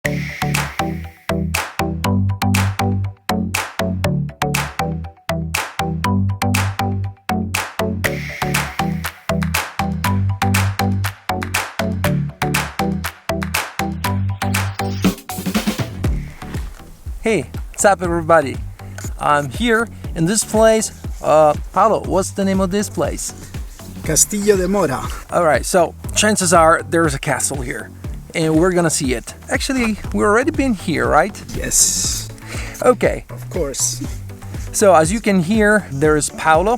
Hey, what's up everybody? I'm here in this place. Paolo, what's the name of this place? Castillo de Mora. Alright, so chances are there's a castle here and we're gonna see it. Actually, we've already been here, right? Yes. Okay. Of course. So as you can hear, there's Paolo,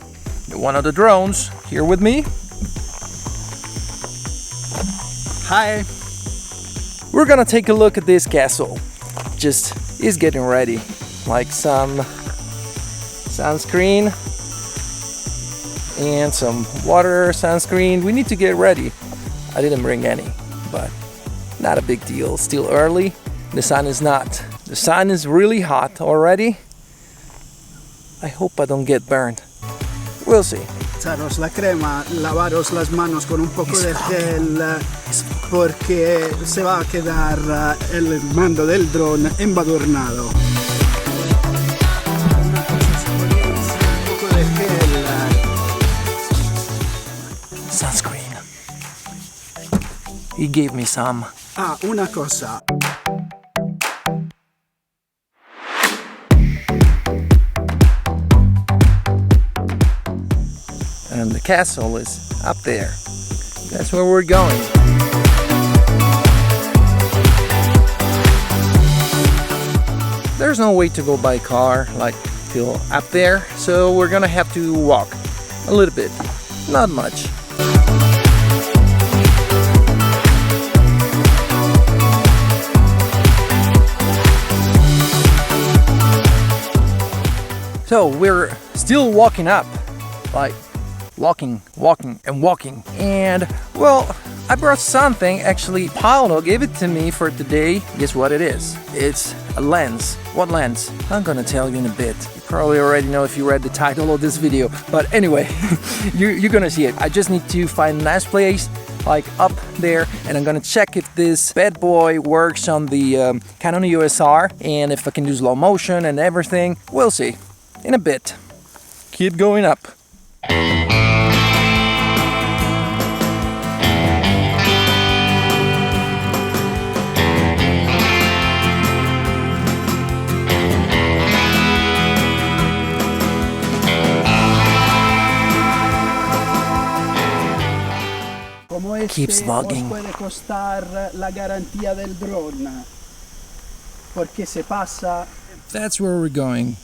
one of the drones, here with me. Hi. We're gonna take a look at this castle. Just is getting ready, like some sunscreen and some water sunscreen. We need to get ready. I didn't bring any, but not a big deal. Still early. The sun is not. The sun is really hot already. I hope I don't get burned. We'll see. Echaros la crema, lavaros las manos con un poco de gel porque se va a quedar el mando del dron embadurnado. Un poco de gel. Sunscreen. He gave me some. Ah, una cosa. And the castle is up there. That's where we're going. There's no way to go by car, like till up there, so we're gonna have to walk a little bit, not much. So we're still walking up, like walking, and well, I brought something. Actually, Paolo gave it to me for today. Guess what it is? It's a lens. What lens? I'm gonna tell you in a bit. You probably already know if you read the title of this video, but anyway, you're gonna see it. I just need to find a nice place, like up there, and I'm gonna check if this bad boy works on the Canon EOS R, and if I can do slow motion and everything. We'll see in a bit. Keep going up. Keeps logging. Puede costar la garantía del dron porque se pasa. That's where we're going.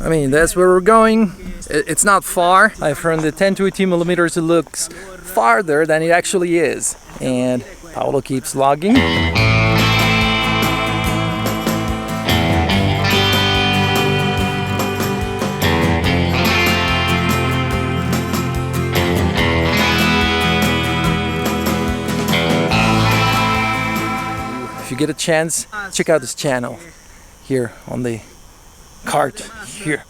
I mean, that's where we're going. It's not far. I've heard the 10 to 18 millimeters, it looks farther than it actually is. And Paolo keeps logging. If you get a chance, check out this channel here on the card here.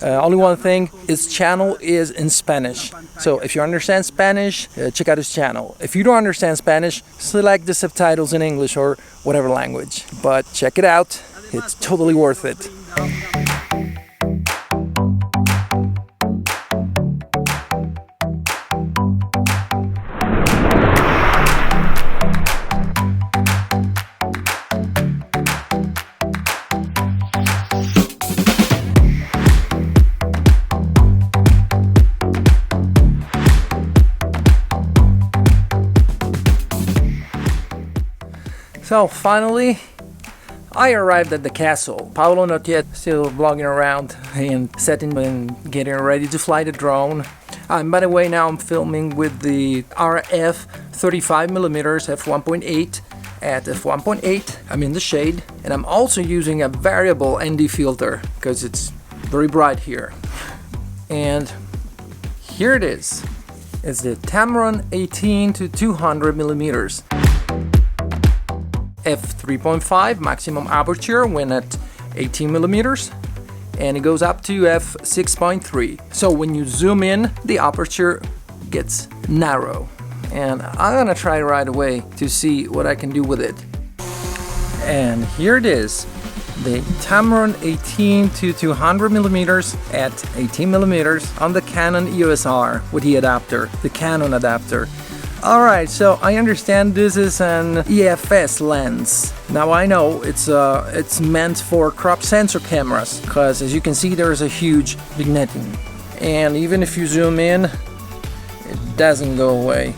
Only one thing, his channel is in Spanish. So if you understand Spanish, check out his channel. If you don't understand Spanish, select the subtitles in English or whatever language. But check it out, it's totally worth it. So finally, I arrived at the castle. Paolo not yet, still vlogging around and setting and getting ready to fly the drone. And by the way, now I'm filming with the RF 35mm f1.8 at f1.8. I'm in the shade, and I'm also using a variable ND filter because it's very bright here. And here it is. It's the Tamron 18 to 200mm. f3.5 maximum aperture when at 18mm, and it goes up to f6.3. So when you zoom in, the aperture gets narrow. and I'm gonna try right away to see what I can do with it. And here it is, the Tamron 18 to 200 millimeters at 18 millimeters on the Canon EOS R with the adapter, the Canon adapter. Alright, so I understand this is an EFS lens. Now I know it's meant for crop sensor cameras, because as you can see there's a huge vignetting. And even if you zoom in, it doesn't go away.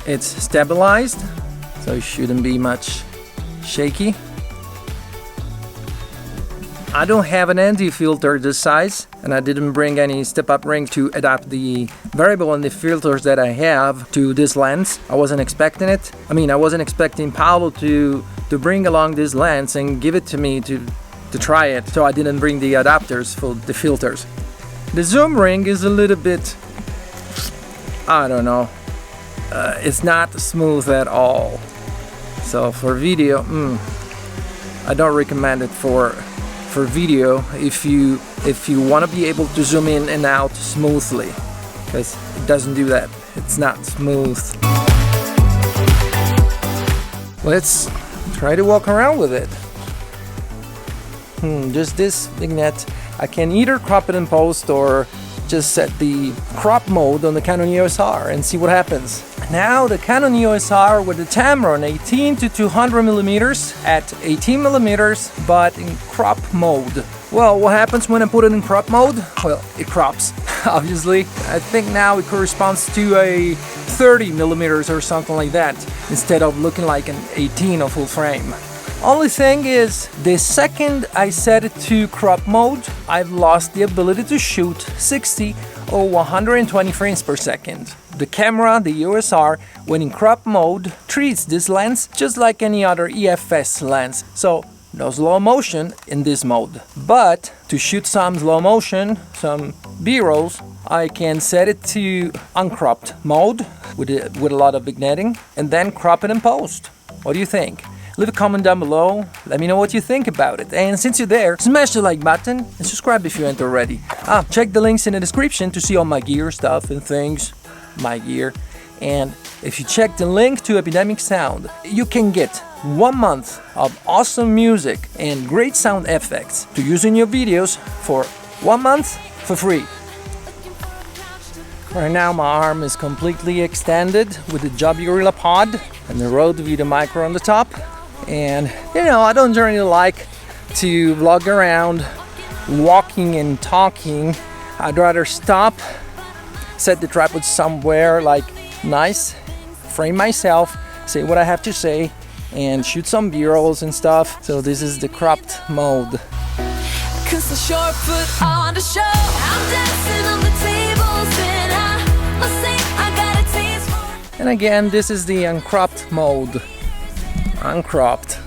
It's stabilized, so it shouldn't be much shaky. I don't have an ND filter this size, and I didn't bring any step-up ring to adapt the variable and the filters that I have to this lens. I wasn't expecting it. I mean, I wasn't expecting Paolo to bring along this lens and give it to me to try it, so I didn't bring the adapters for the filters. The zoom ring is a little bit, I don't know, it's not smooth at all. So for video, I don't recommend it for video if you want to be able to zoom in and out smoothly, because it doesn't do that. It's not smooth. Let's try to walk around with it. Just this vignette. I can either crop it in post or just set the crop mode on the Canon EOS R and see what happens. Now the Canon EOS R with the Tamron 18 to 200 millimeters at 18 millimeters, but in crop mode. Well, what happens when I put it in crop mode? Well, it crops, obviously. I think now it corresponds to a 30 millimeters or something like that, instead of looking like an 18 of full frame. Only thing is, the second I set it to crop mode, I've lost the ability to shoot 60 or 120 frames per second. The camera, the EOS R, when in crop mode, treats this lens just like any other EFS lens. So, no slow motion in this mode. But to shoot some slow motion, some B-rolls, I can set it to uncropped mode with a lot of vignetting and then crop it in post. What do you think? Leave a comment down below, let me know what you think about it. And since you're there, smash the like button and subscribe if you ain't already. Check the links in the description to see all my gear stuff and things, my gear. And if you check the link to Epidemic Sound, you can get 1 month of awesome music and great sound effects to use in your videos for 1 month for free. Right now my arm is completely extended with the Job Gorilla Pod and the Rode Vita Micro on the top. And you know, I don't generally like to vlog around walking and talking. I'd rather stop, set the tripod somewhere like nice, frame myself, say what I have to say, and shoot some B-rolls and stuff. So this is the cropped mode. Cause the short foot on the show, I'm dancing on the tables, and I must say I got a taste for. And again, this is the uncropped mode. Uncropped.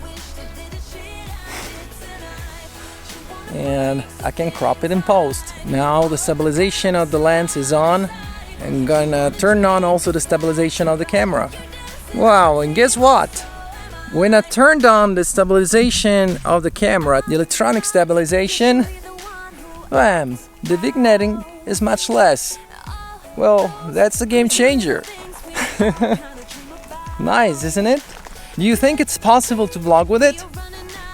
And I can crop it in post. Now the stabilization of the lens is on. I'm gonna turn on also the stabilization of the camera. Wow, and guess what? When I turned on the stabilization of the camera, the electronic stabilization, bam, the vignetting is much less. Well, that's a game changer. Nice, isn't it? Do you think it's possible to vlog with it?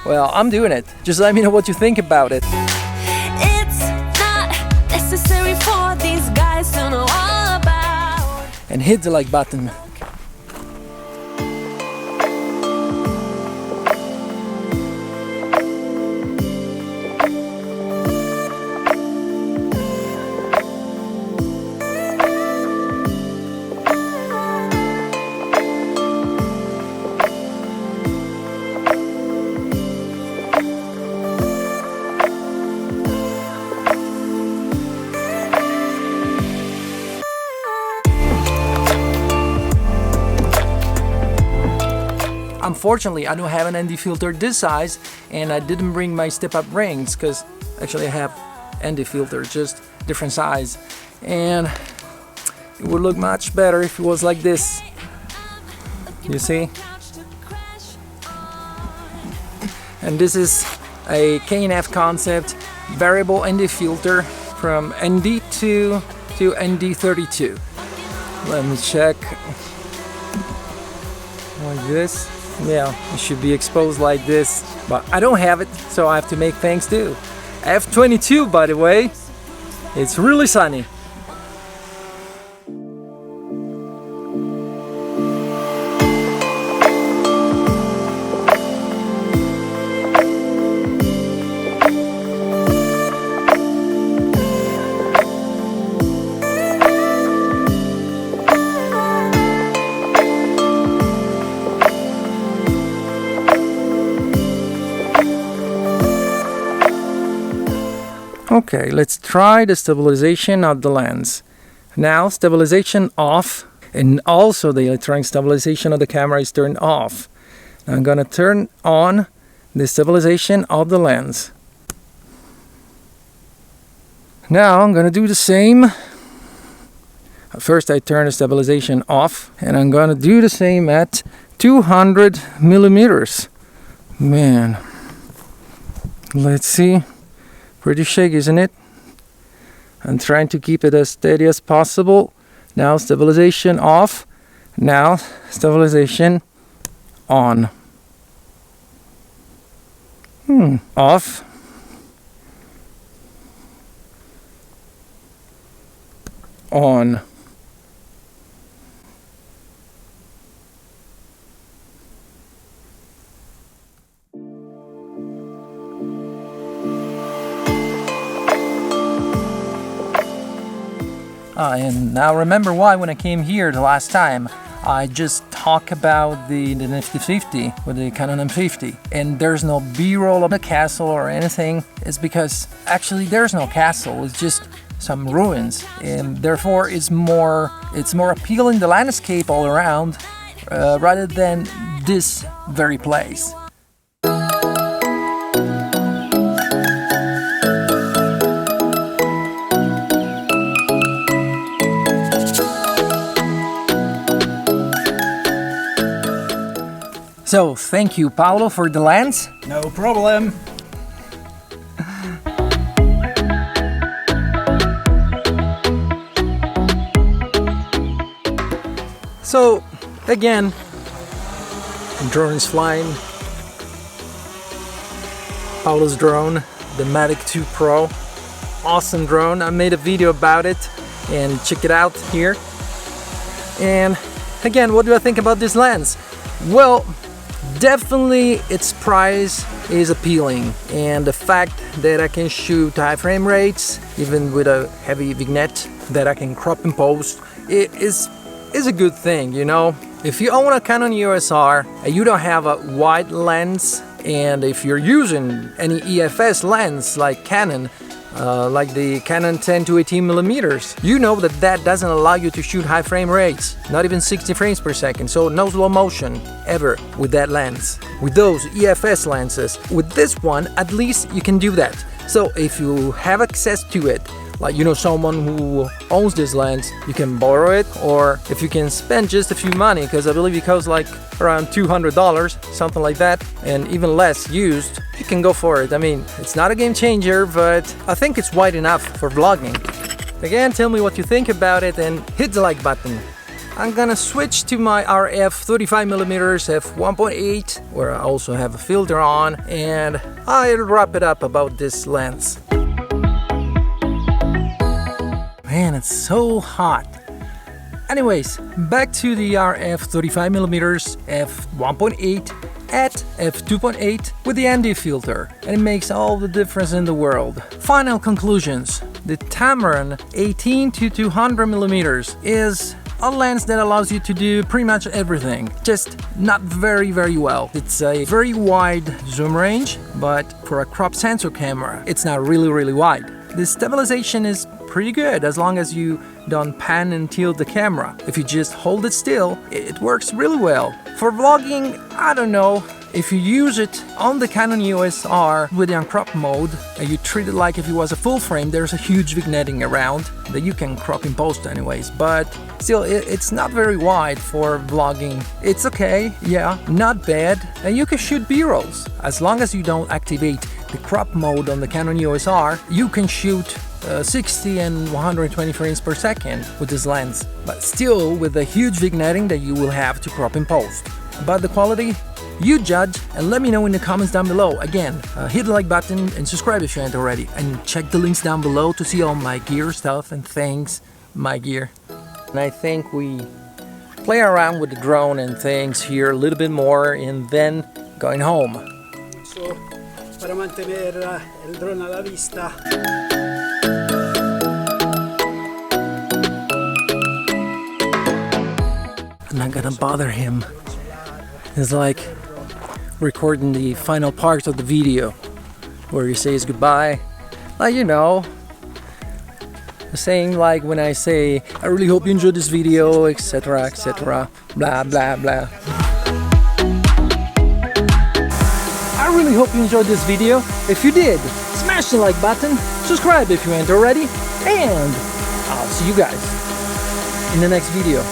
Well, I'm doing it. Just let me know what you think about it. It's not necessary for these guys to know all about. And hit the like button. Unfortunately, I don't have an ND filter this size, and I didn't bring my step-up rings because actually I have ND filter, just different size, and it would look much better if it was like this. You see? And this is a KNF concept variable ND filter from ND2 to ND32. Let me check. Like this. Yeah, it should be exposed like this, but I don't have it, so I have to make things do. F22, by the way. It's really sunny. Okay, let's try the stabilization of the lens. Now, stabilization off, and also the electronic stabilization of the camera is turned off. Now I'm gonna turn on the stabilization of the lens. Now I'm gonna do the same. First I turn the stabilization off, and I'm gonna do the same at 200 millimeters. Man, let's see. Pretty shaky, isn't it? I'm trying to keep it as steady as possible. Now stabilization off. Now stabilization on. Off. On. And now remember why when I came here the last time I just talked about the Nifty 50 with the Canon M50, and there's no b-roll of the castle or anything. It's because actually there's no castle, it's just some ruins, and therefore it's more appealing the landscape all around rather than this very place. So, thank you, Paolo, for the lens. No problem. So, again, the drone is flying. Paolo's drone, the Mavic 2 Pro. Awesome drone. I made a video about it, and check it out here. And again, what do I think about this lens? Well, definitely its price is appealing, and the fact that I can shoot high frame rates even with a heavy vignette that I can crop and post, it is a good thing, you know. If you own a Canon EOS R and you don't have a wide lens, and if you're using any EFS lens like Canon, like the Canon 10 to 18 millimeters, you know that that doesn't allow you to shoot high frame rates, not even 60 frames per second, so no slow motion ever with that lens, with those EFS lenses. With this one, at least you can do that. So if you have access to it, like you know someone who owns this lens, you can borrow it, or if you can spend just a few money, because I believe it costs like around $200, something like that, and even less used, you can go for it. I mean, it's not a game changer, but I think it's wide enough for vlogging. Again, tell me what you think about it and hit the like button. I'm gonna switch to my RF 35mm f1.8, where I also have a filter on, and I'll wrap it up about this lens. Man, it's so hot. Anyways, back to the RF 35mm f1.8 at f2.8 with the ND filter, and it makes all the difference in the world. Final conclusions. The Tamron 18 to 200mm is a lens that allows you to do pretty much everything, just not very well. It's a very wide zoom range, but for a crop sensor camera, it's not really wide. The stabilization is pretty good as long as you don't pan and tilt the camera. If you just hold it still, it works really well. For vlogging, I don't know. If you use it on the Canon EOS R with the uncrop mode and you treat it like if it was a full frame, there's a huge vignetting around that you can crop in post anyways, but still it's not very wide for vlogging. It's okay, yeah, not bad, and you can shoot b-rolls. As long as you don't activate the crop mode on the Canon EOS R, you can shoot 60 and 120 frames per second with this lens, but still with a huge vignetting that you will have to crop in post. About the quality, you judge and let me know in the comments down below. Again, hit the like button and subscribe if you haven't already, and check the links down below to see all my gear stuff and things, my gear. And I think we play around with the drone and things here a little bit more and then going home. So, para mantener el drone a la vista. I'm not gonna bother him. It's like recording the final parts of the video where he says goodbye. Like, you know, saying like when I say, I really hope you enjoyed this video, etc, etc, blah blah blah. I really hope you enjoyed this video. If you did, smash the like button, subscribe if you ain't already, and I'll see you guys in the next video.